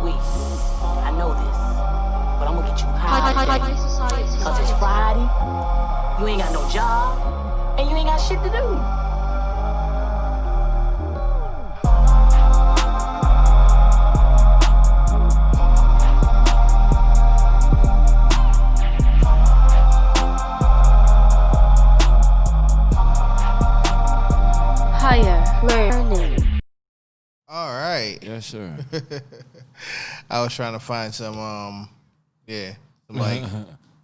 Wait, I know this, but I'm gonna get you high today. Cause it's Friday, you ain't got no job, and you ain't got shit to do. Higher learning. All right. Yes, sir. I was trying to find some some like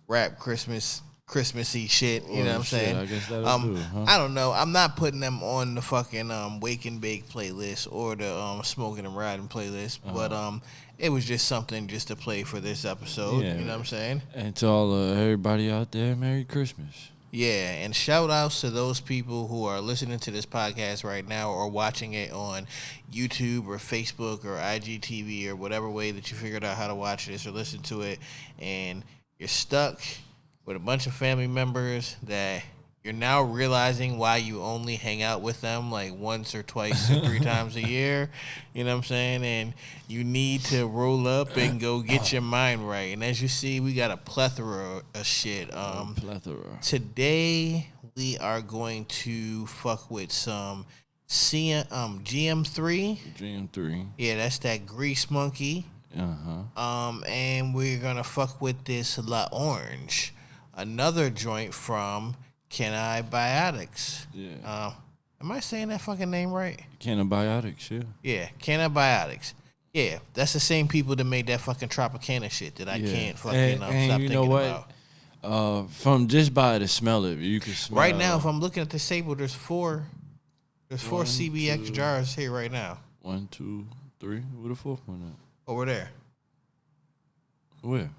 rap Christmassy shit. You know what I'm saying? I guess that'll do, huh? I don't know. I'm not putting them on the fucking Wake and Bake playlist or the Smoking and Riding playlist, but it was just something just to play for this episode. Yeah. You know what I'm saying? And to all everybody out there, Merry Christmas. Yeah, and shout outs to those people who are listening to this podcast right now or watching it on YouTube or Facebook or IGTV or whatever way that you figured out how to watch this or listen to it, and you're stuck with a bunch of family members that you're now realizing why you only hang out with them like once or twice or 3 times a year. You know what I'm saying? And you need to roll up and go get your mind right. And as you see, we got a plethora of shit. Today we are going to fuck with some GM3. GM3. Yeah, that's that grease monkey. And we're gonna fuck with this La Orange, another joint from Cannabiotics. Yeah. Am I saying that fucking name right? Cannabiotics, yeah. Yeah, Cannabiotics. Yeah, that's the same people that made that fucking Tropicana shit that I can't fucking stop you know thinking what? about. From just by the smell of it, you can smell. Right now, if I'm looking at the table, there's four CBX jars here right now. 1, 2, 3. Where the fourth one at? Over there. Where?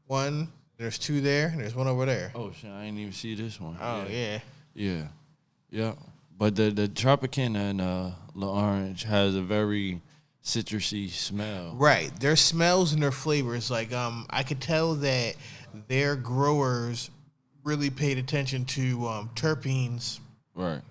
One. There's 2 there, and there's 1 over there. Oh shit! I didn't even see this one. Oh yeah. But the Tropicana and La Orange has a very citrusy smell. Right. Their smells and their flavors, like I could tell that their growers really paid attention to terpenes. Right.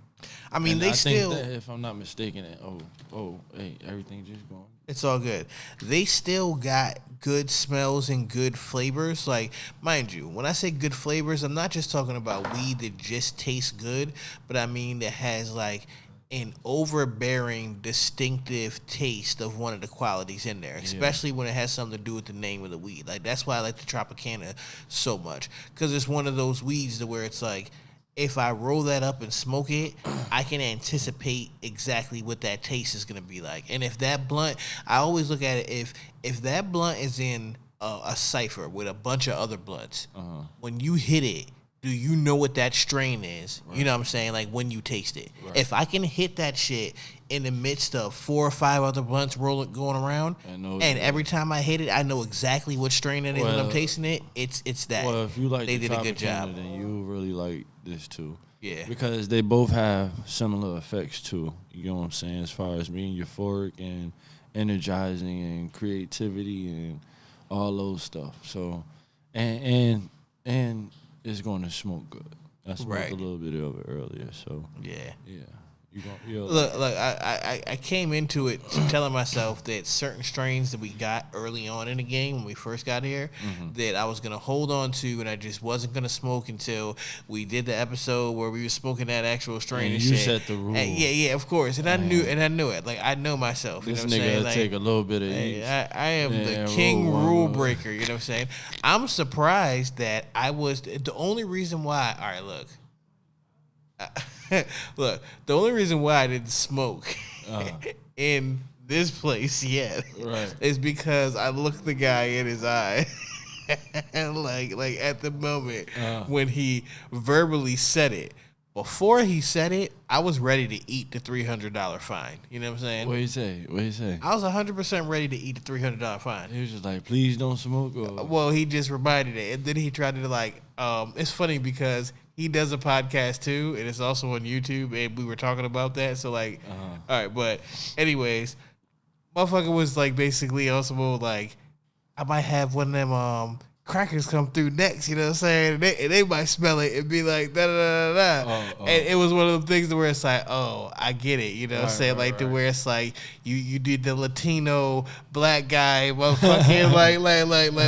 I mean, and they I still. think that, if I'm not mistaken, hey, everything just going. It's all good. They still got good smells and good flavors. Like, mind you, when I say good flavors, I'm not just talking about weed that just tastes good, but I mean that has like an overbearing, distinctive taste of one of the qualities in there, especially when it has something to do with the name of the weed. Like, that's why I like the Tropicana so much, because it's one of those weeds to where it's like, if I roll that up and smoke it, I can anticipate exactly what that taste is going to be like. And if that blunt, I always look at it, if that blunt is in a cipher with a bunch of other blunts, when you hit it, do you know what that strain is? Right. You know what I'm saying? Like, when you taste it. Right. If I can hit that shit in the midst of 4 or 5 other blunts going around, and every time I hit it, I know exactly what strain it is when I'm tasting it, it's that. Well, if you like they did a good job. Then you really like this too. Yeah. Because they both have similar effects too. You know what I'm saying? As far as being euphoric and energizing and creativity and all those stuff. So, and it's going to smoke good. I smoked a little bit of it earlier, so yeah. Look, I came into it telling myself that certain strains that we got early on in the game when we first got here, that I was going to hold on to, and I just wasn't going to smoke until we did the episode where we were smoking that actual strain and you shit. set the rule. Yeah, of course. And I knew it. Like, I know myself. This you know what I'm nigga saying? Like, take a little bit of each. I am the king rule breaker, you know what I'm saying? I'm surprised that I was the only reason why. All right, look. Look, the only reason why I didn't smoke in this place yet is because I looked the guy in his eye. And like at the moment when he verbally said it, before he said it, I was ready to eat the $300 fine. You know what I'm saying? What he say? I was 100% ready to eat the $300 fine. He was just like, please don't smoke. Or... Well, he just reminded it. And then he tried to it's funny because he does a podcast too, and it's also on YouTube, and we were talking about that. So all right, but anyways, motherfucker was like basically also like, I might have one of them crackers come through next, you know what I'm saying? And they might smell it and be like, da da da da da. And it was one of them things where it's like, oh, I get it, you know what I'm saying? Like, to where it's like, you did the Latino black guy, motherfucking,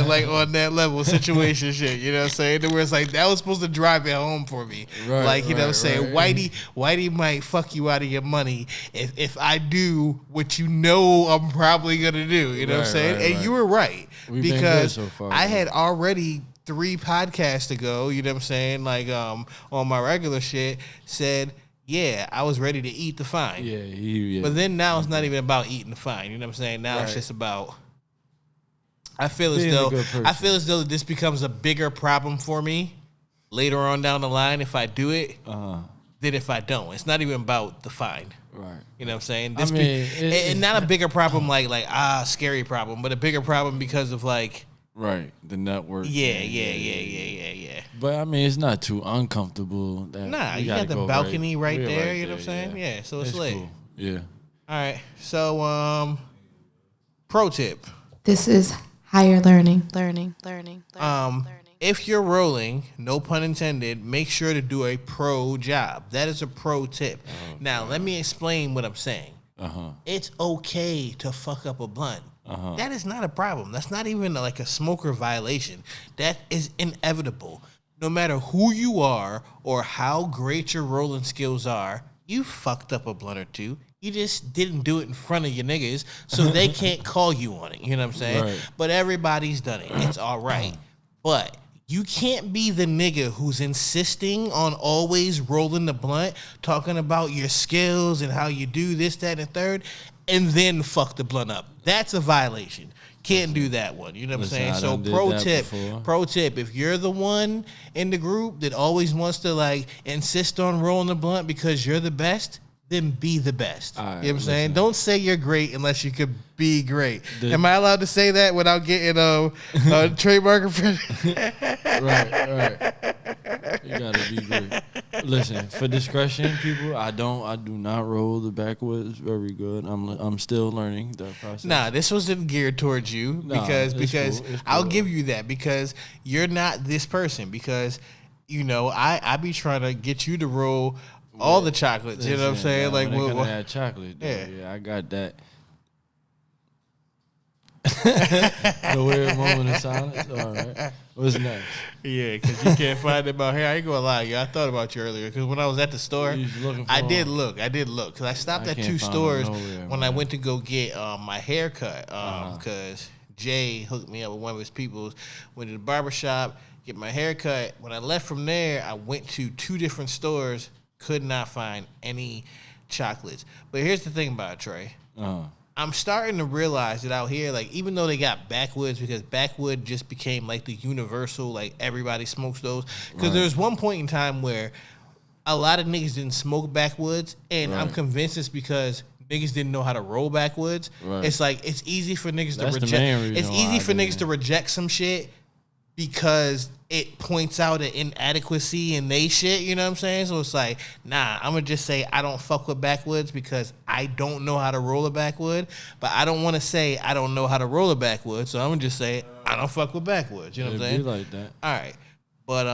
like on that level situation shit, you know what I'm saying? To where it's like, that was supposed to drive it home for me. Like, you know what I'm saying? Whitey might fuck you out of your money if I do what you know I'm probably going to do, you know what I'm saying? And you were right. We've because been good so far, I had already 3 podcasts ago, you know what I'm saying, like on my regular shit, said, yeah, I was ready to eat the fine. Yeah. But then now it's not even about eating the fine, you know what I'm saying? Now it's just about, I feel as though this becomes a bigger problem for me later on down the line if I do it than if I don't. It's not even about the fine. Right. You know what I'm saying? It's not a bigger problem like scary problem, but a bigger problem because of like the network. Yeah. But I mean, it's not too uncomfortable. You got the balcony right there. You know what I'm saying? Yeah, so it's lit. Cool. Yeah. All right. So, pro tip. This is higher learning. If you're rolling, no pun intended, make sure to do a pro job. That is a pro tip. Now, let me explain what I'm saying. It's okay to fuck up a blunt. That is not a problem. That's not even like a smoker violation. That is inevitable. No matter who you are or how great your rolling skills are, you fucked up a blunt or two. You just didn't do it in front of your niggas, so they can't call you on it. You know what I'm saying? Right. But everybody's done it. It's all right. But you can't be the nigga who's insisting on always rolling the blunt, talking about your skills and how you do this, that, and third, and then fuck the blunt up. That's a violation. Can't do that one. You know what I'm saying? So pro tip, if you're the one in the group that always wants to like insist on rolling the blunt because you're the best, then be the best. Right, you know what I'm saying? Don't say you're great unless you could be great. Am I allowed to say that without getting a trademark infringement? Right. You gotta be great. Listen, for discretion, people, I do not roll the backwoods very good. I'm still learning that process. Nah, this wasn't geared towards you because It's cool. I'll give you that because you're not this person because you know I be trying to get you to roll all the chocolates. You know what I'm saying? Like what? Had chocolate. Yeah, I got that. The weird moment of silence. All right. What's next? Yeah, because you can't find them out here. I ain't gonna lie, I thought about you earlier because when I was at the store, I did look because I stopped at 2 stores when I went to go get my haircut because Jay hooked me up with one of his people. Went to the barbershop, get my haircut. When I left from there, I went to 2 different stores. Could not find any chocolates. But here's the thing about it, Trey. I'm starting to realize that out here, like, even though they got backwoods, because backwood just became, like, the universal, like, everybody smokes those. Because there's one point in time where a lot of niggas didn't smoke backwoods, and I'm convinced it's because niggas didn't know how to roll backwoods. It's like, it's easy for niggas to reject. It's easy for niggas to reject some shit because it points out an inadequacy in they shit, you know what I'm saying? So it's like, nah, I'm going to just say I don't fuck with backwoods because I don't know how to roll a backwood, but I don't want to say I don't know how to roll a backwood, so I'm going to just say I don't fuck with backwoods, you know what I'm saying? Be like that. All right. But,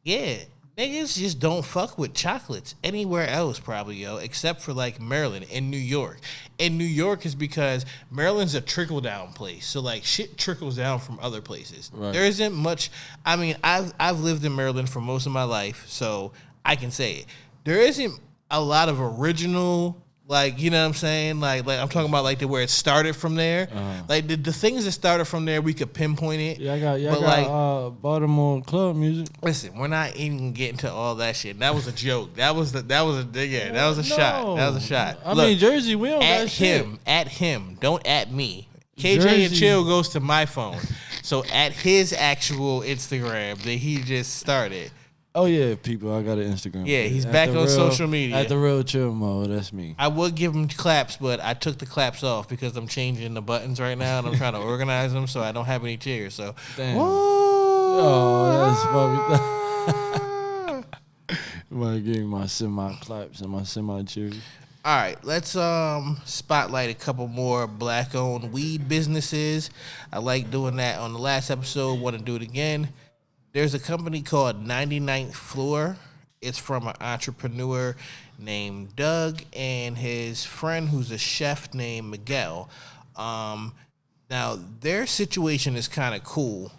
yeah, niggas just don't fuck with chocolates anywhere else probably, yo, except for, like, Maryland and New York. And New York is because Maryland's a trickle-down place. So, like, shit trickles down from other places. There isn't much. I mean, I've lived in Maryland for most of my life, so I can say it. There isn't a lot of original, like, you know what I'm saying? Like I'm talking about, like, where it started from there. Like, the things that started from there, we could pinpoint it. Yeah, I got Baltimore club music. Listen, we're not even getting to all that shit. That was a joke. That was a shot. That was a shot. I mean, Jersey, we don't got shit. At him. Don't at me. KJ and Chill goes to my phone. So at his actual Instagram that he just started. Oh, yeah, people, I got an Instagram. Yeah, he's back on social media. At the real chill mode, that's me. I would give him claps, but I took the claps off because I'm changing the buttons right now and I'm trying to organize them so I don't have any chairs. So, damn. Oh, that's funny. I'm going to give me my semi-claps and my semi-cheers. All right, let's spotlight a couple more black-owned weed businesses. I like doing that on the last episode. Want to do it again. There's a company called 99th Floor. It's from an entrepreneur named Doug and his friend who's a chef named Miguel. Now, their situation is kind of cool.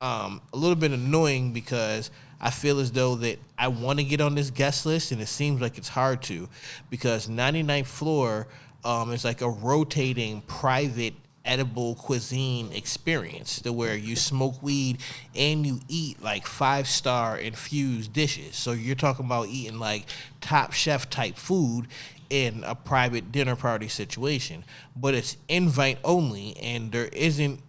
A little bit annoying because I feel as though that I want to get on this guest list, and it seems like it's hard to, because 99th Floor is like a rotating private edible cuisine experience to where you smoke weed and you eat like 5-star infused dishes. So you're talking about eating like Top Chef type food in a private dinner party situation, but it's invite only, and there isn't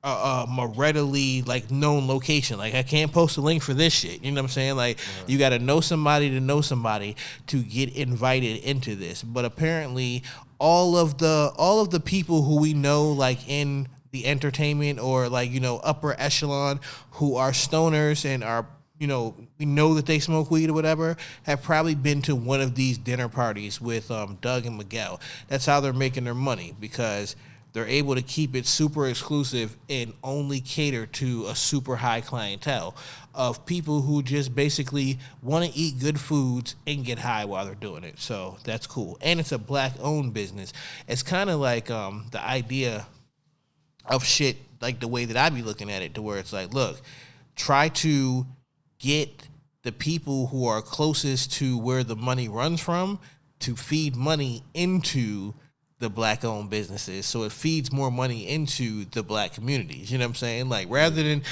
a readily like known location. Like I can't post a link for this shit. You know what I'm saying? Like you got to know somebody to get invited into this. But apparently all of the people who we know like in the entertainment or like, you know, upper echelon who are stoners and are, you know, we know that they smoke weed or whatever, have probably been to one of these dinner parties with Doug and Miguel. That's how they're making their money, because they're able to keep it super exclusive and only cater to a super high clientele of people who just basically want to eat good foods and get high while they're doing it. So that's cool. And it's a black-owned business. It's kind of like the idea of shit, like the way that I be looking at it, to where it's like, look, try to get the people who are closest to where the money runs from to feed money into the black-owned businesses, so it feeds more money into the black communities. You know what I'm saying? Like rather than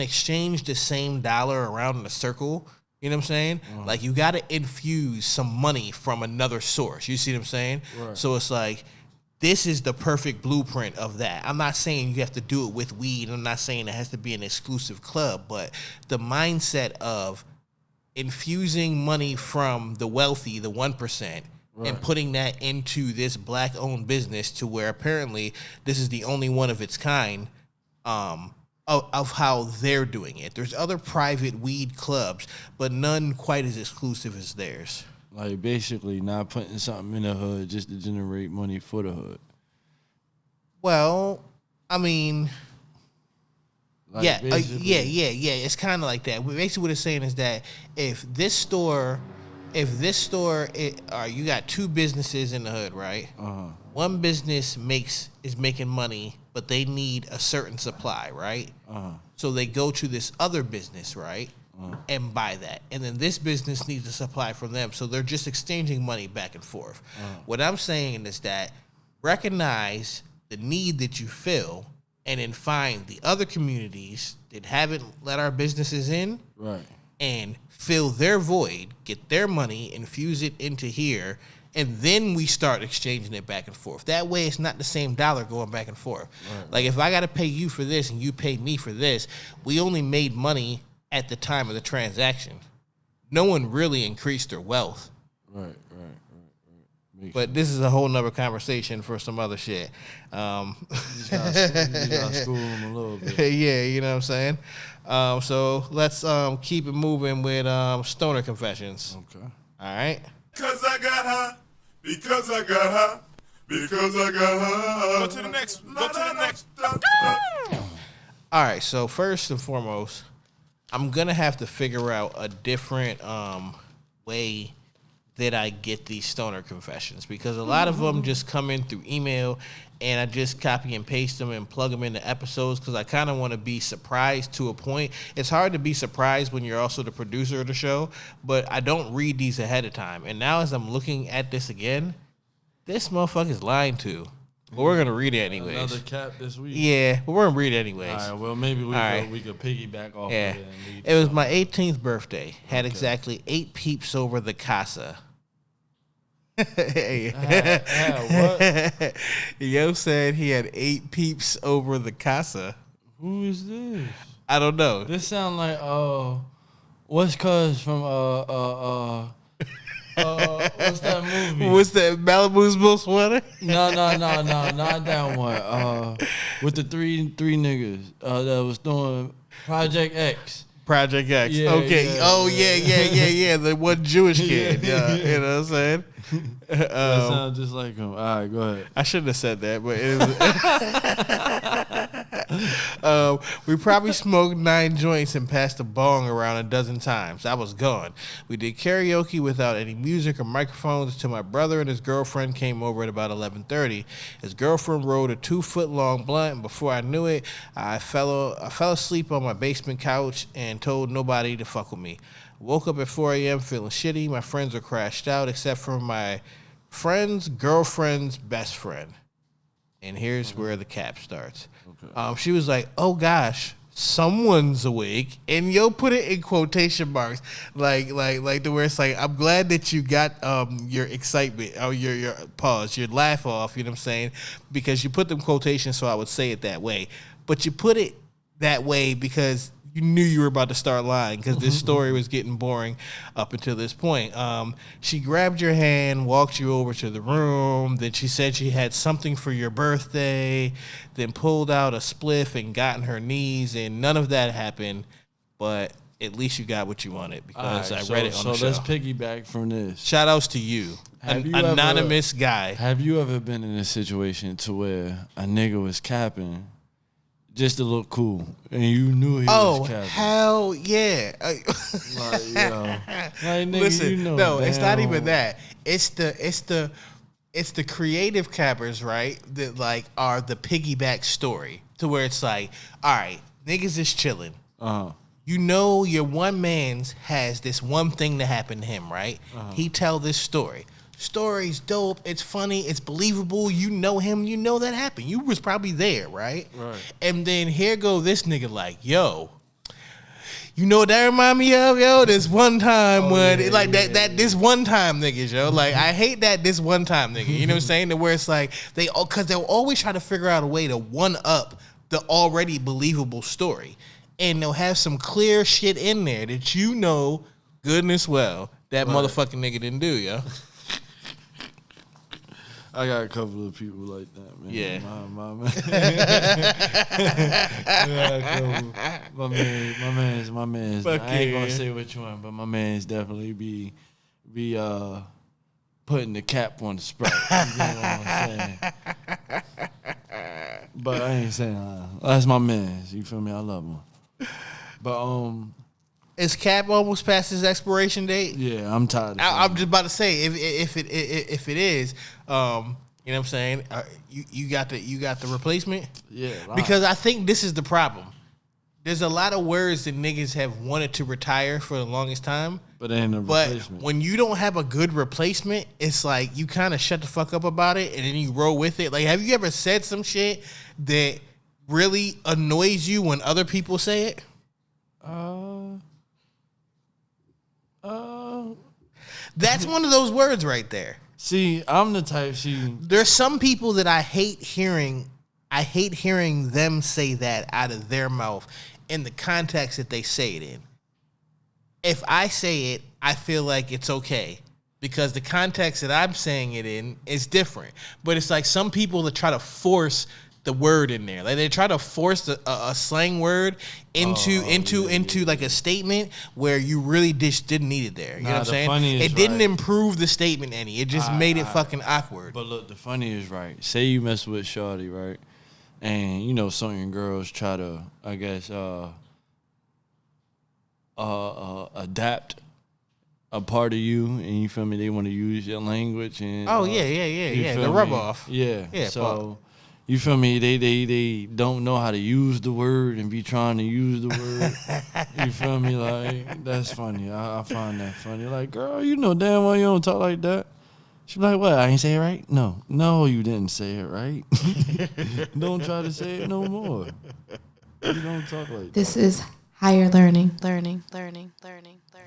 exchange the same dollar around in a circle, you know what I'm saying? Like you got to infuse some money from another source. You see what I'm saying? Right. So it's like this is the perfect blueprint of that. I'm not saying you have to do it with weed. I'm not saying it has to be an exclusive club, but the mindset of infusing money from the wealthy, the 1%. Right. And putting that into this black-owned business, to where apparently this is the only one of its kind of how they're doing it. There's other private weed clubs, but none quite as exclusive as theirs. Like basically not putting something in the hood just to generate money for the hood. Well, I mean, like yeah. It's kind of like that. Basically what it's saying is that if this store, you got two businesses in the hood, right? One business is making money, but they need a certain supply, right? So they go to this other business, right? And buy that. And then this business needs a supply from them. So they're just exchanging money back and forth. What I'm saying is that recognize the need that you fill, and then find the other communities that haven't let our businesses in. Right. And fill their void, get their money, infuse it into here, and then we start exchanging it back and forth. That way it's not the same dollar going back and forth. Right. Like if I got to pay you for this and you pay me for this, we only made money at the time of the transaction. No one really increased their wealth. Right. But this is a whole nother conversation for some other shit. You gotta school them a little bit. Yeah, you know what I'm saying? So let's keep it moving with Stoner Confessions. Okay. All right. Because I got high. Go to the next. All right, so first and foremost, I'm going to have to figure out a different way that I get these Stoner Confessions, because a lot of them just come in through email and I just copy and paste them and plug them into episodes because I kind of want to be surprised to a point. It's hard to be surprised when you're also the producer of the show, but I don't read these ahead of time. And now as I'm looking at this again, this motherfucker's lying too. But we're going to read it anyways. Another cap this week? Yeah, but we're going to read it anyways. All right, well, maybe we could piggyback off of it. And read it was my 18th birthday. Had exactly 8 peeps over the casa. What? Yo said he had 8 peeps over the casa. Who is this? I don't know. This sound like what's cuz from what's that movie? What's that, Malibu's Most Wanted? No, not that one. With the three niggas that was doing Project X. Project X. Yeah, Okay. yeah, Yeah. The one Jewish kid. Yeah. You know what I'm saying? That sounds just like him. All right, go ahead. I shouldn't have said that, but it was, we probably smoked 9 joints and passed a bong around a dozen times. I was gone. We did karaoke without any music or microphones until my brother and his girlfriend came over at about 11:30. His girlfriend rolled a 2-foot-long blunt, and before I knew it, I fell asleep on my basement couch and told nobody to fuck with me. Woke up at 4 a.m. feeling shitty. My friends were crashed out except for my friend's girlfriend's best friend. And here's where the cap starts. Okay. She was like, oh gosh, someone's awake. And yo put it in quotation marks. Like to where it's like, I'm glad that you got your excitement or your pause, your laugh off, you know what I'm saying? Because you put them quotations so I would say it that way. But you put it that way because you knew you were about to start lying because this story was getting boring up until this point. She grabbed your hand, walked you over to the room. Then she said she had something for your birthday, then pulled out a spliff and got on her knees, and none of that happened. But at least you got what you wanted because I read it on the show. So let's piggyback from this. Shout outs to you, anonymous guy. Have you ever been in a situation to where a nigga was capping just to look cool, and you knew he was capping? Hell yeah! Like, nigga, Listen, no, it's not even that. that. It's the creative cappers, right? That like are the piggyback story to where it's like, all right, niggas is chilling. You know, your one man's has this one thing that happened to him, right? He tell this story. Story's dope. It's funny. It's believable. You know him. You know that happened. You was probably there, right? Right. And then here go this nigga like, yo, you know what that remind me of, yo? This one time this one time niggas, yo. Like, I hate that this one time nigga. You know what I'm saying? To where it's like, because they'll always try to figure out a way to one up the already believable story. And they'll have some clear shit in there that you know goodness well that motherfucking nigga didn't do, yo. I got a couple of people like that, man. Yeah. My man's. Fuck I ain't yeah. gonna say which one, but my man's definitely be putting the cap on the Sprite. You know what I'm saying? But I ain't saying that's my man's. You feel me? I love him. But Is Cap almost past his expiration date? yeah, I'm tired. I'm just about to say if it is, you know what I'm saying? You got the replacement? Yeah, Because I think this is the problem. There's a lot of words that niggas have wanted to retire for the longest time. but ain't a But replacement. when you don't have a good replacement, it's like you kind of shut the fuck up about it and then you roll with it. Like, have you ever said some shit that really annoys you when other people say it? That's one of those words right there. See, I'm the type. There's some people that I hate hearing them say that out of their mouth in the context that they say it in. If I say it, I feel like it's okay because the context that I'm saying it in is different. But it's like some people that try to force the word in there. Like they try to force a slang word into like a statement where you really just didn't need it there. You know what I'm saying? It didn't improve the statement any. It just made it fucking awkward. But look, the funny is right. Say you mess with shorty, right? And you know some of your girls try to, I guess, adapt a part of you, and you feel me? They want to use your language and the rub off. Yeah. So you feel me? They don't know how to use the word and be trying to use the word. You feel me? Like, that's funny. I find that funny. Like, girl, you know damn well you don't talk like that. She be like, what? I ain't say it right? No, you didn't say it right. Don't try to say it no more. You don't talk like that. This is higher learning.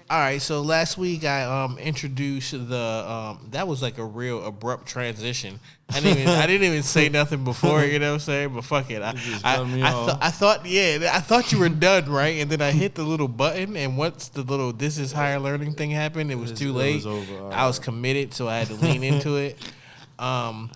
All right, so last week I introduced the that was like a real abrupt transition. I didn't even say nothing before, you know what I'm saying? But fuck it. I thought you were done, right? And then I hit the little button, and once the little "this is higher learning" thing happened, it was too late. It was over. I was committed, so I had to lean into it. All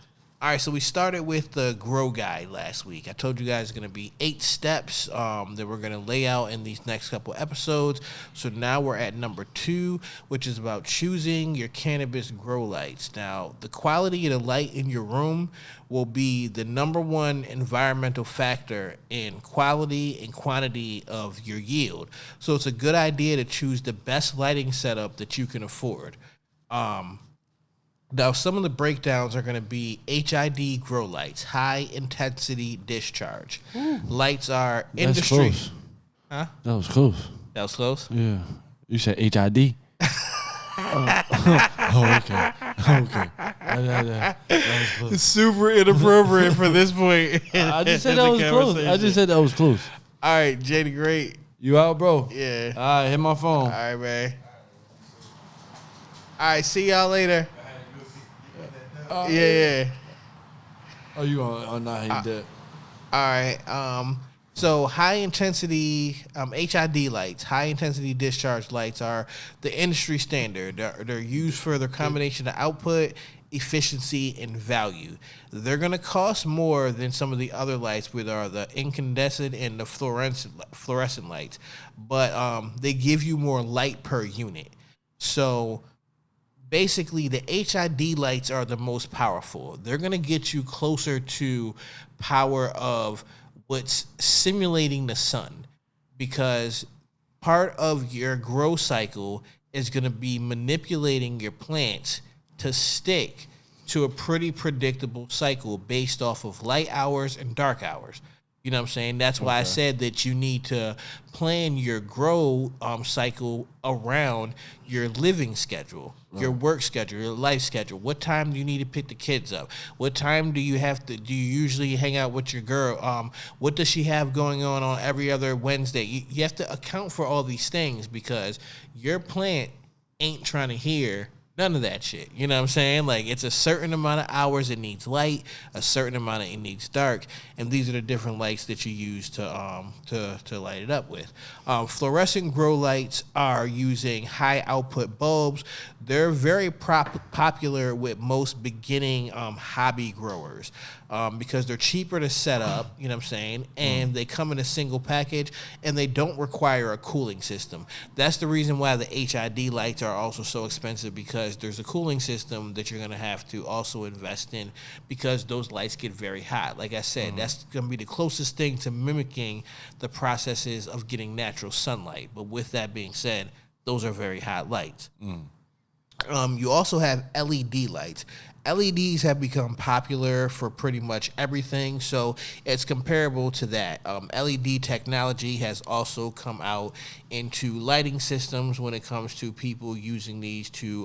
All right, so we started with the grow guide last week. I told you guys it's going to be 8 steps that we're going to lay out in these next couple episodes. So now we're at number 2, which is about choosing your cannabis grow lights. Now, the quality of the light in your room will be the number one environmental factor in quality and quantity of your yield. So it's a good idea to choose the best lighting setup that you can afford. Now, some of the breakdowns are going to be HID grow lights, high intensity discharge. Ooh. Lights are industry. Close. Huh? That was close. That was close? Yeah. You said HID? Oh, okay. Okay. That was close. Super inappropriate for this point. I just said that was close. All right, Jay the Great. You out, bro? Yeah. All right, hit my phone. All right, man. All right, see y'all later. Yeah. Oh, you on not hate that? All right. So high intensity HID lights, high intensity discharge lights are the industry standard. They're used for their combination of output, efficiency, and value. They're gonna cost more than some of the other lights, which are the incandescent and the fluorescent lights, but they give you more light per unit. So basically, the HID lights are the most powerful. They're going to get you closer to power of what's simulating the sun, because part of your grow cycle is going to be manipulating your plants to stick to a pretty predictable cycle based off of light hours and dark hours. You know what I'm saying? That's why I said that you need to plan your grow cycle around your living schedule, your work schedule, your life schedule. What time do you need to pick the kids up? What time do you usually hang out with your girl? What does she have going on every other Wednesday? You have to account for all these things, because your plant ain't trying to hear none of that shit. You know what I'm saying? Like, it's a certain amount of hours it needs light, a certain amount it needs dark, and these are the different lights that you use to light it up with. Fluorescent grow lights are using high output bulbs. They're very popular with most beginning hobby growers because they're cheaper to set up, you know what I'm saying, and they come in a single package, and they don't require a cooling system. That's the reason why the HID lights are also so expensive, because there's a cooling system that you're going to have to also invest in, because those lights get very hot. Like I said, that's going to be the closest thing to mimicking the processes of getting natural sunlight. But with that being said, those are very hot lights. You also have LED lights. LEDs have become popular for pretty much everything, so it's comparable to that. LED technology has also come out into lighting systems when it comes to people using these to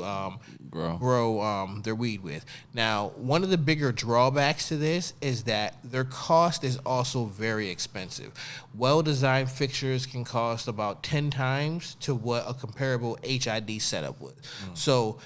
grow their weed with. Now, one of the bigger drawbacks to this is that their cost is also very expensive. Well-designed fixtures can cost about 10 times to what a comparable HID setup would. So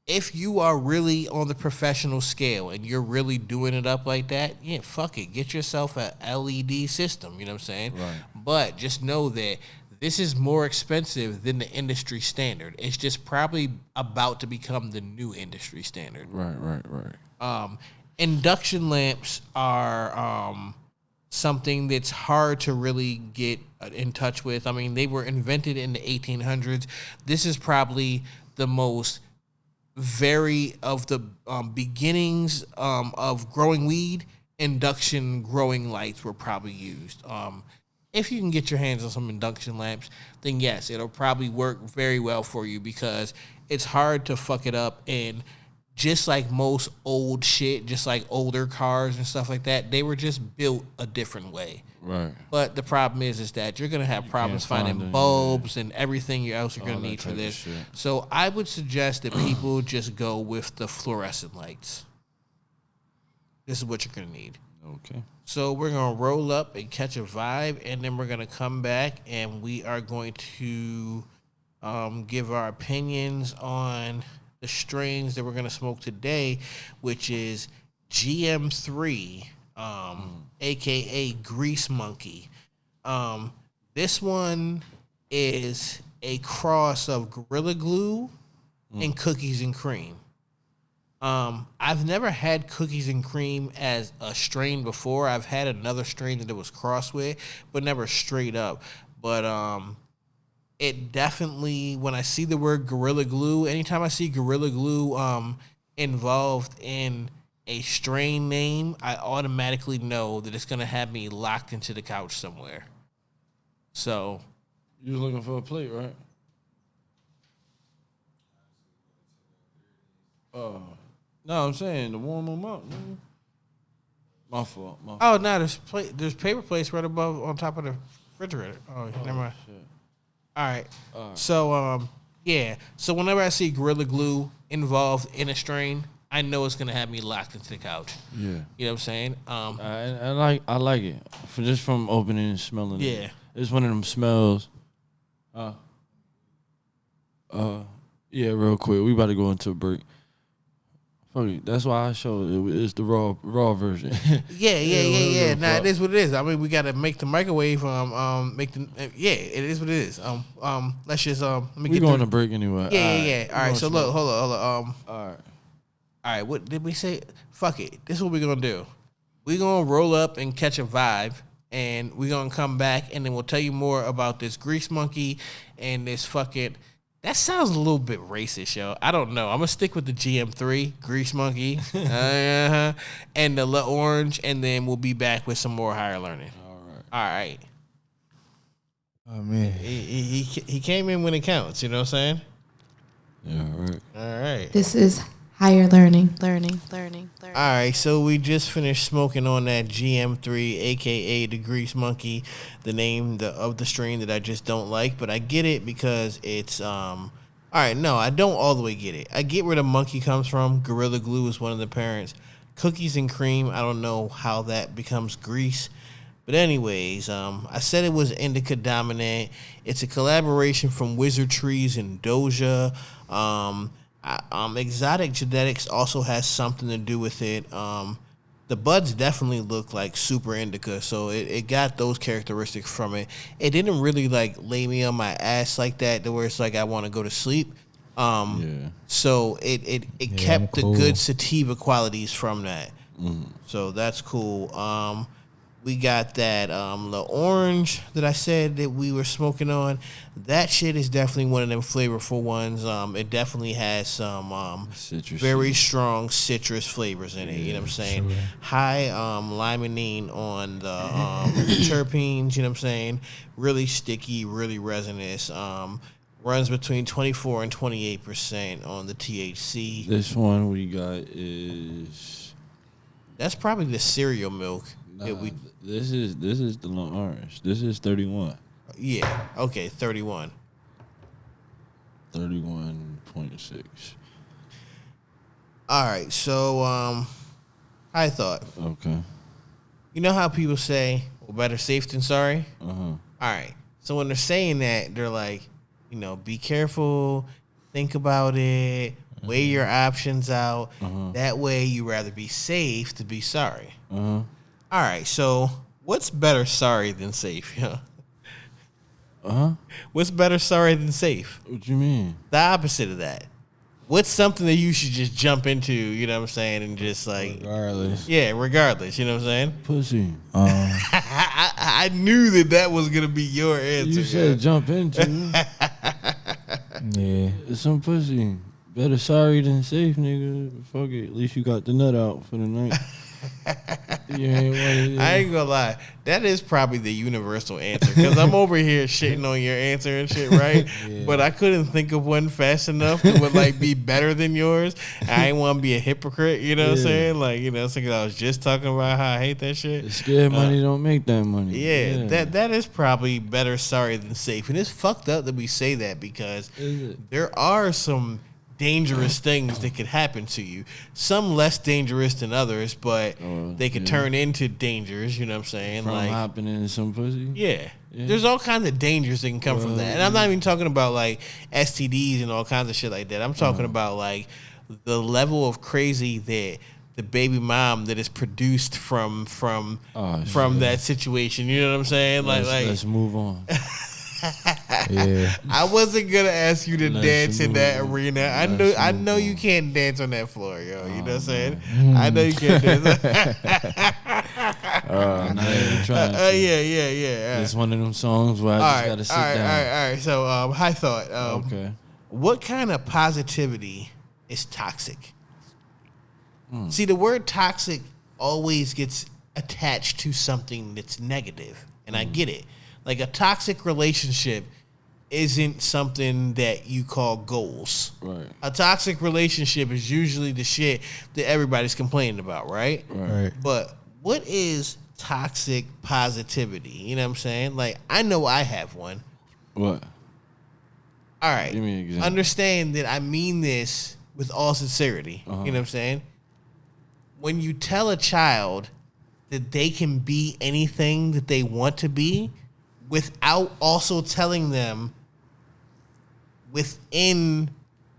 if you are really on the professional scale and you're really doing it up like that, yeah, fuck it. Get yourself a LED system, you know what I'm saying? Right. But just know that this is more expensive than the industry standard. It's just probably about to become the new industry standard. Right. Induction lamps are something that's hard to really get in touch with. I mean, they were invented in the 1800s. This is probably the most of the beginnings of growing weed. Induction growing lights were probably used. If you can get your hands on some induction lamps, then yes, it'll probably work very well for you, because it's hard to fuck it up. And just like most old shit, just like older cars and stuff like that, they were just built a different way. Right. But the problem is that you're going to have problems finding bulbs and everything else you're going to need for this. So I would suggest that people just go with the fluorescent lights. This is what you're going to need. Okay. So we're going to roll up and catch a vibe, and then we're going to come back, and we are going to give our opinions on the strains that we're going to smoke today, which is GM3, a.k.a. Grease Monkey. This one is a cross of Gorilla Glue and Cookies and Cream. I've never had cookies and cream as a strain before. I've had another strain that it was crossed with, but never straight up. But it definitely, when I see the word Gorilla Glue, anytime I see Gorilla Glue involved in a strain name, I automatically know that it's gonna have me locked into the couch somewhere. So You was looking for a plate, right? No, I'm saying to warm them up. Nigga. My fault. oh no, there's paper plates right above on top of the refrigerator. Oh, never mind. Shit. All right. So yeah. So whenever I see Gorilla Glue involved in a strain, I know it's gonna have me locked into the couch. Yeah. You know what I'm saying? I like it just from opening and smelling. Yeah. It. It's one of them smells. Yeah, real quick. We about to go into a break. Fuck it. That's why I showed it. It's the raw version. Yeah. Nah, it is what it is. I mean, we gotta make the microwave. Yeah, it is what it is. Let's just let me We get going through. to break anyway. Yeah. All right. So look, hold on. All right. All right. What did we say? Fuck it. This is what we're gonna do. We're gonna roll up and catch a vibe, and we're gonna come back, and then we'll tell you more about this grease monkey and this fucking. That sounds a little bit racist, yo. I don't know. I'm gonna stick with the GM3 grease monkey, and the La Orange, and then we'll be back with some more higher learning. All right. Oh man, He came in when it counts. You know what I'm saying? Yeah. All right. This is higher learning. All right, so we just finished smoking on that GM3, aka the Grease Monkey, the name of the strain that I just don't like, but I get it because it's all right. No, I don't all the way get it. I get where the monkey comes from. Gorilla Glue is one of the parents. Cookies and cream, I don't know how that becomes grease. But anyways, I said it was indica dominant. It's a collaboration from Wizard Trees and Doja. Exotic genetics also has something to do with it. The buds definitely look like super indica, so it got those characteristics from it. It didn't really like lay me on my ass like that, to where it's like I want to go to sleep. So it kept the good sativa qualities from that. So that's cool. We got that the orange that I said that we were smoking on. That shit is definitely one of them flavorful ones. It definitely has some very strong citrus flavors in it. You know what I'm saying? Sure. High limonene on the terpenes. You know what I'm saying? Really sticky, really resinous. Runs between 24 and 28% on the THC. This one we got is. That's probably the cereal milk. This is the long orange. This is 31. Yeah. Okay. 31. 31.6. All right. So, I thought. Okay. You know how people say, "Well, better safe than sorry." All right. So when they're saying that, they're like, be careful, think about it, weigh your options out. That way, you rather be safe to be sorry. All right, so what's better sorry than safe? What's better sorry than safe? What you mean? The opposite of that. What's something that you should just jump into, you know what I'm saying, and just like... regardless. Yeah, regardless, you know what I'm saying? Pussy. I knew that was going to be your answer. You said jump into. Yeah. It's some pussy. Better sorry than safe, nigga. Fuck it. At least you got the nut out for the night. I ain't gonna lie, that is probably the universal answer, because I'm over here shitting on your answer and shit, right? But I couldn't think of one fast enough that would like be better than yours. I ain't want to be a hypocrite, you know what I'm saying? Like, so I was just talking about how I hate that shit. The scared money don't make that money. That is probably better sorry than safe, and it's fucked up that we say that, because there are some dangerous things that could happen to you. Some less dangerous than others, but they could turn into dangers, you know what I'm saying? From like hopping into some pussy? Yeah. There's all kinds of dangers that can come from that. And I'm not even talking about like STDs and all kinds of shit like that. I'm talking about like the level of crazy that the baby mom that is produced from that situation. You know what I'm saying? Let's move on. Yeah. I wasn't gonna ask you to Let's dance in that move. arena. I Let's know move you on. can't dance on that floor, yo. You know what I'm saying? I know you can't dance. I'm not even trying to. Yeah. It's one of them songs where I just gotta sit down. All right. So, high thought. Okay. What kind of positivity is toxic? See, the word toxic always gets attached to something that's negative, and I get it. Like a toxic relationship isn't something that you call goals. Right. A toxic relationship is usually the shit that everybody's complaining about, right? Right. But what is toxic positivity? You know what I'm saying? Like, I know I have one. What? All right. Give me an example. Understand that I mean this with all sincerity. You know what I'm saying? When you tell a child that they can be anything that they want to be without also telling them within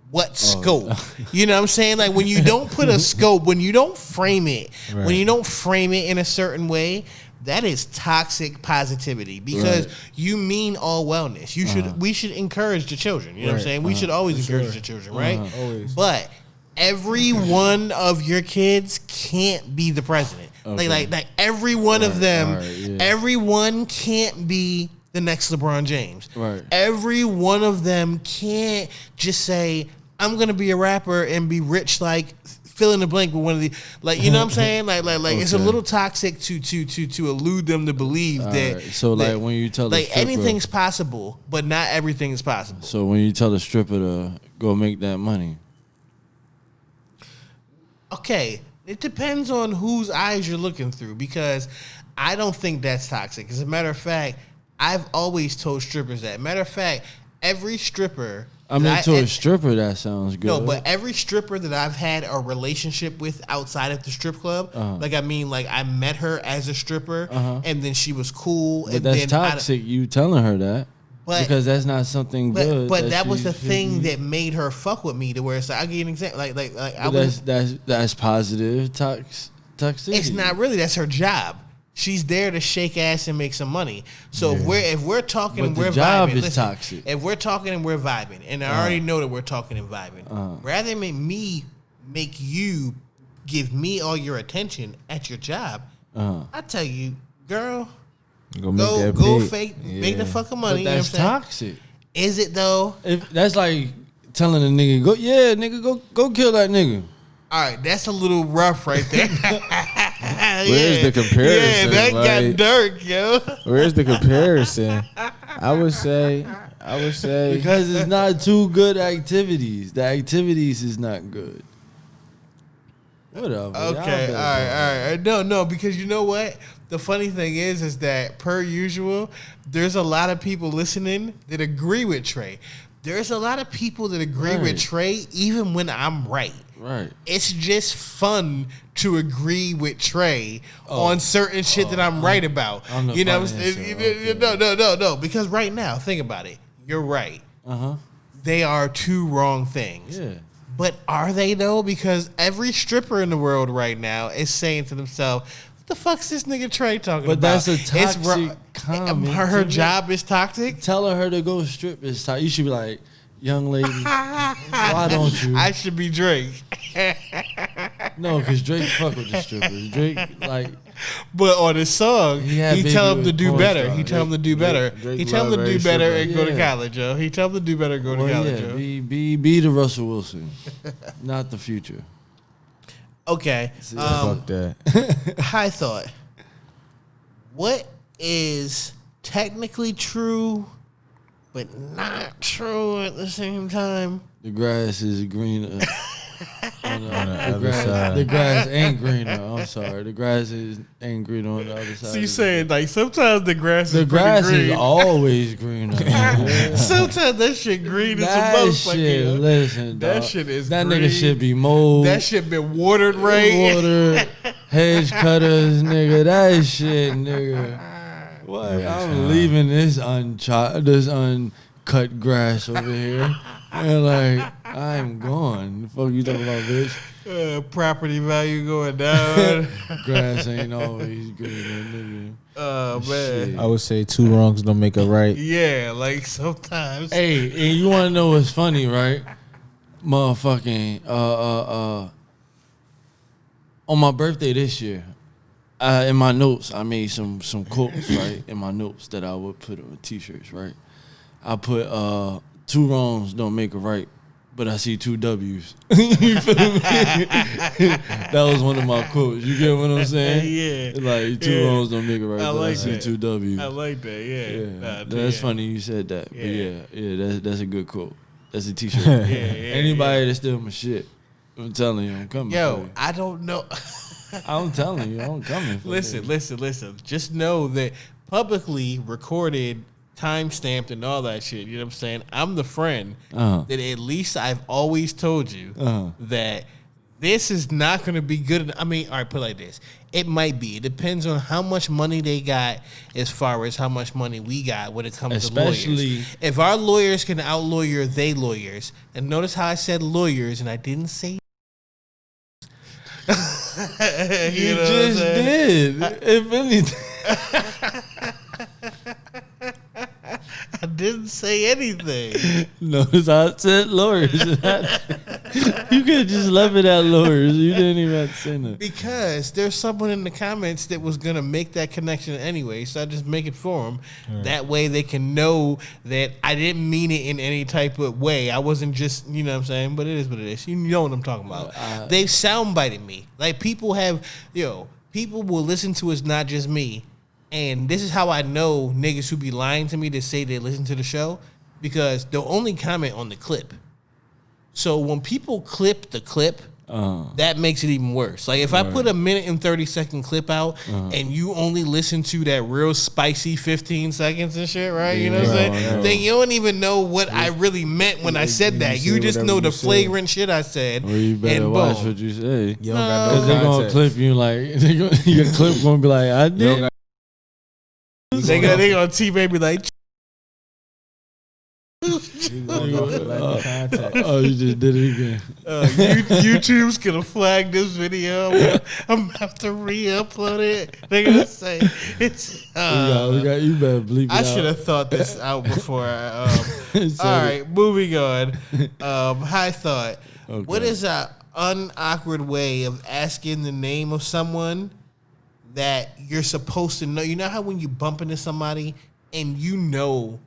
what scope. You know what I'm saying? Like when you don't put a scope, when you don't frame it, when you don't frame it in a certain way, that is toxic positivity because you mean all wellness. You should we should encourage the children. You know what I'm saying? We should always encourage the children, right? Always. But every one of your kids can't be the president. Like every one of them, everyone can't be the next LeBron James. Right. Every one of them can't just say, I'm gonna be a rapper and be rich like fill in the blank with one of the you know what I'm saying? Like it's a little toxic to elude them to believe that. Right. So that, like when you tell the like stripper, anything's possible, but not everything is possible. So when you tell the stripper to go make that money. Okay, it depends on whose eyes you're looking through because I don't think that's toxic. As a matter of fact, I've always told strippers that. Matter of fact, every stripper. I mean, to a stripper, that sounds good. No, but every stripper that I've had a relationship with outside of the strip club, like I met her as a stripper, and then she was cool. But and that's then toxic. You telling her that. But, because that's not something good. But that was the thing that made her fuck with me. To where it's like, I'll give you an example. That's positive toxicity. It's not really. That's her job. She's there to shake ass and make some money. So if we're talking and we're job vibing, is toxic. If we're talking and we're vibing, and I already know that we're talking and vibing, rather than make you give me all your attention at your job, I tell you, girl, go fake, make the fucking money. But that's you know what I'm toxic. Is it though? If that's like telling a nigga, go kill that nigga. All right, that's a little rough right there. Where's the comparison? Yeah, that got dark, yo. Where's the comparison? I would say because it's not two good activities. The activities is not good. Whatever. Okay, all right. No, because you know what? The funny thing is that per usual, there's a lot of people listening that agree with Trey. There's a lot of people that agree with Trey even when I'm right. Right. It's just fun to agree with Trey on certain shit that I'm right about. You know what I'm saying? No. Because right now, think about it. You're right. They are two wrong things. Yeah. But are they though? Because every stripper in the world right now is saying to themselves, what the fuck's this nigga Trey talking about? But that's a toxic comment. Her job is toxic? Telling her to go strip is toxic. You should be like, young lady, why don't you? I should be Drake. No, because Drake fuck with the strippers. Drake, like... But on his song, he tell him to do better. He tell him to do better. Drake He tell him to do better and go to Yeah. college, yo. He tell him to do better and go to college, yo. Be the Russell Wilson, not the Future. Okay. fuck that. High thought. What is technically true, but not true at the same time? The grass is greener. On the other side. The grass ain't greener. I'm sorry. The grass ain't greener on the other side. So you saying like sometimes the grass is grass pretty green. is always greener. Sometimes that shit green is a That motherfucker. shit, yo. listen, That dog. shit is that green. nigga should be mowed. That shit been watered right. Water, hedge cutters, nigga. That shit, nigga. What? I'm leaving this uncut grass over here. And like, I'm gone. The fuck you talking about, bitch? Property value going down. Grass ain't always greener, nigga. Oh man. I would say 2 wrongs don't make a right. Yeah, like sometimes. Hey, and you want to know what's funny, right? Motherfucking on my birthday this year, in my notes I made some quotes, right? In my notes that I would put on t-shirts, right? I put 2 wrongs don't make a right, but I see 2 W's. You feel me? That was one of my quotes. You get what I'm saying? Yeah. Like 2 wrongs don't make a right, but I see that. 2 W's. I like that. Yeah. Nah, That's yeah. funny you said that. Yeah. But yeah, that's a good quote. That's a t-shirt. Yeah. Anybody that steal my shit, I'm telling you, I'm coming for Yo, you. I don't know. I'm telling you, I'm coming for you. Listen. Just know that publicly recorded, time-stamped, and all that shit, you know what I'm saying? I'm the friend that at least I've always told you that this is not going to be good. I mean, all right, put it like this. It might be. It depends on how much money they got as far as how much money we got when it comes Especially- to lawyers. If our lawyers can out-lawyer they lawyers, and notice how I said lawyers and I didn't say You know what I'm just saying? did. If anything. I didn't say anything. Notice I said lawyers. You could have just left it at lawyers. You didn't even have to say nothing. Because there's someone in the comments that was going to make that connection anyway, so I just make it for them. Right. That way they can know that I didn't mean it in any type of way. I wasn't just, you know what I'm saying? But it is what it is. You know what I'm talking about. They soundbited me. Like people have, people will listen to It's Not Just Me. And this is how I know niggas who be lying to me to say they listen to the show, because they'll only comment on the clip. So when people clip the clip, that makes it even worse. Like if I put a 1:30 clip out and you only listen to that real spicy 15 seconds and shit, right? You know what I'm saying? Then you don't even know what I really meant when I said that. You just know the flagrant shit I said. Well, you better and watch boom. what you say. You don't got no Because they're going to clip you like, your clip going to be like, I did. They gonna T-Baby like. You you just did it again. YouTube's gonna flag this video. I'm gonna have to re-upload it. They're gonna say it's. We got you better bleep it I out. should have thought this out before. All right, moving on. High thought. Okay. What is a unawkward way of asking the name of someone that you're supposed to know? You know how when you bump into somebody and you know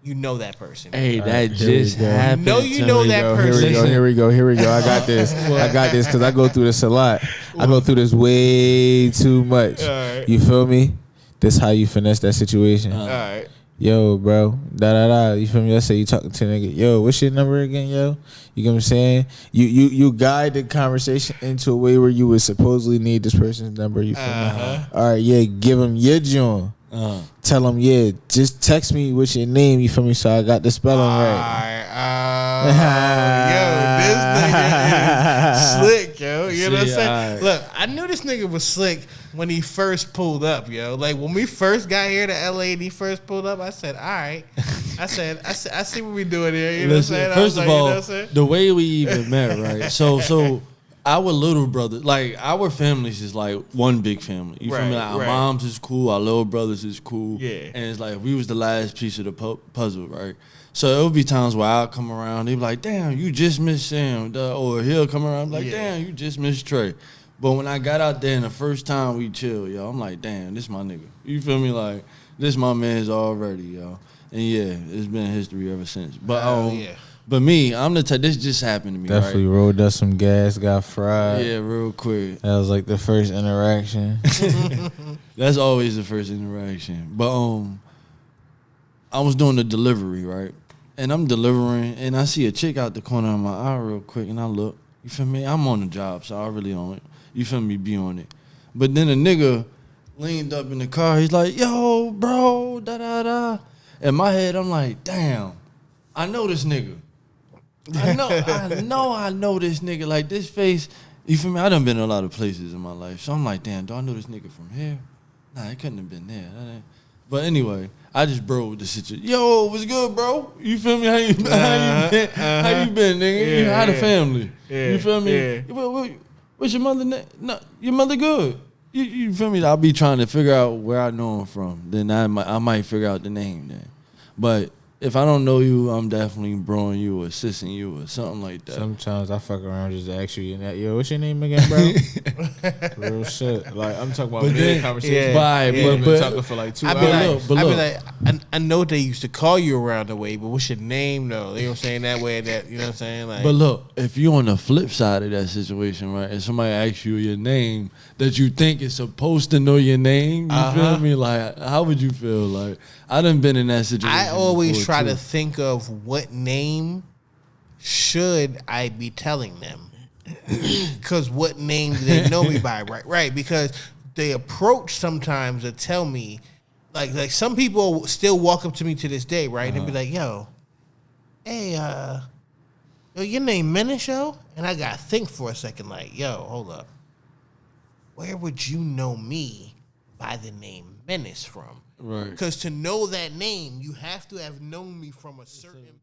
that person. Hey, that just happened. No, you know that person. Here we go. I got this because I go through this a lot. I go through this way too much. All right. You feel me? This how you finesse that situation. All right. Yo, bro, da. You feel me? Let's say you talking to a nigga. Yo, what's your number again, yo? You get what I'm saying? You guide the conversation into a way where you would supposedly need this person's number. You feel me? All right, yeah, give him your joint. Tell him, yeah, just text me with your name. You feel me? So I got the spelling right. Yo, this nigga is slick, yo. You know what I'm saying? Right. Look, I knew this nigga was slick when he first pulled up, yo. Like when we first got here to LA and he first pulled up, I said, all right. I see what we doing here. You know Listen, what I'm saying? first of all, you know what I'm saying? the way we even met, right? So our little brother, like our families is like one big family. You feel me? Like, our moms is cool, our little brothers is cool. Yeah. And it's like we was the last piece of the puzzle, right? So it would be times where I'll come around, they be like, damn, you just missed Sam. Or he'll come around, like, damn, you just missed Trey. But when I got out there and the first time we chill, yo, I'm like, damn, this my nigga. You feel me? Like, this my man's already, yo. And yeah, it's been history ever since. But But me, I'm the type. This just happened to me. Definitely right? rolled up some gas, got fried. Yeah, real quick. That was like the first interaction. That's always the first interaction. But I was doing the delivery, right? And I'm delivering, and I see a chick out the corner of my eye real quick, and I look. You feel me? I'm on the job, so I really don't. You feel me? Be on it. But then a nigga leaned up in the car. He's like, "Yo, bro, da da da." In my head, I'm like, "Damn, I know this nigga. I know this nigga. Like this face." You feel me? I done been in a lot of places in my life, so I'm like, "Damn, do I know this nigga from here?" Nah, it couldn't have been there. But anyway, I just bro with the situation. Yo, what's good, bro? You feel me? How you been? How you been, nigga? How the family? You feel me? What's your mother name? No, your mother good. you feel me? I'll be trying to figure out where I know him from. Then I might figure out the name then. But if I don't know you, I'm definitely broing you or assisting you or something like that. Sometimes I fuck around just to ask you, yo, what's your name again, bro? Real shit. Like, I'm talking about mid conversation. But We've been talking for like 2 hours. I know they used to call you around the way, but what's your name though? You know what I'm saying? That way, that you know what I'm saying? Like, but look, if you're on the flip side of that situation, right, and somebody asks you your name that you think is supposed to know your name, you feel me? Like, how would you feel? Like, I done been in that situation. I always try too. to think of what name should I be telling them, because what name do they know me by? Right? Because they approach sometimes to tell me, like some people still walk up to me to this day, right, and be like, "Yo, hey, yo, your name Menace, yo?" And I gotta think for a second, like, "Yo, hold up, where would you know me by the name Menace from?" Right. Because to know that name, you have to have known me from a certain